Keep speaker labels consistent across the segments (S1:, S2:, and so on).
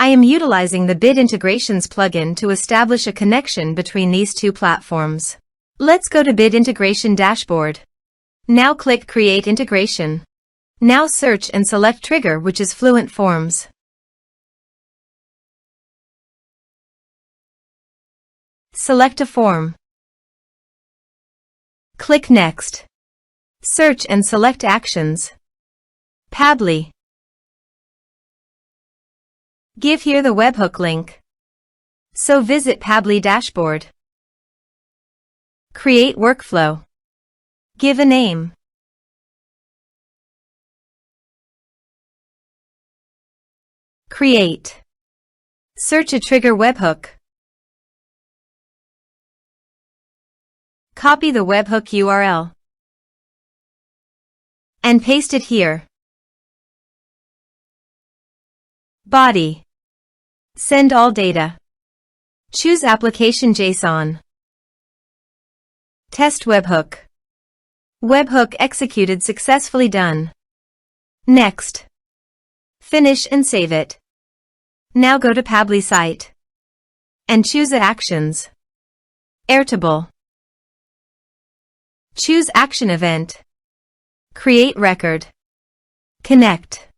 S1: I am utilizing the Bit Integrations plugin to establish a connection between these two platforms. Let's go to Bit Integration Dashboard. Now click Create Integration. Now search and select trigger, which is Fluent Forms. Select a form. Click Next. Search and select Actions. Pabbly. Give here the webhook link. So visit Pabbly dashboard. Create workflow. Give a name. Create. Search a trigger webhook. Copy the webhook URL and paste it here. Body. Send all data. Choose Application JSON. Test webhook. Webhook executed successfully. Done. Next. Finish and save it. Now go to Pabbly site and choose Actions. Airtable. Choose Action Event. Create record. Connect.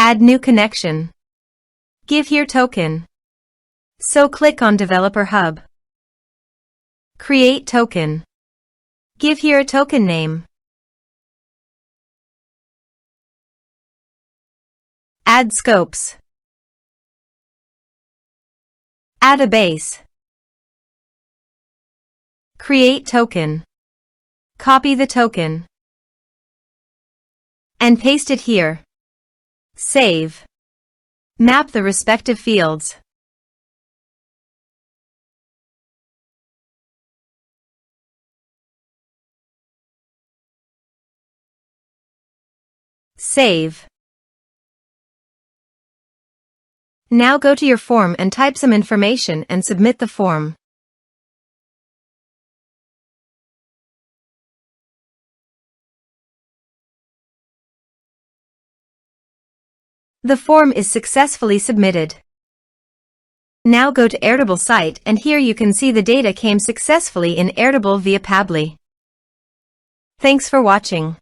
S1: Add new connection. Give here token. So click on Developer Hub. Create token. Give here a token name. Add scopes. Add a base. Create token. Copy the token and paste it here. Save. Map the respective fields. Save. Now go to your form and type some information and submit the form. The form is successfully submitted. Now go to Airtable site and here you can see the data came successfully in Airtable via Pabbly. Thanks for watching.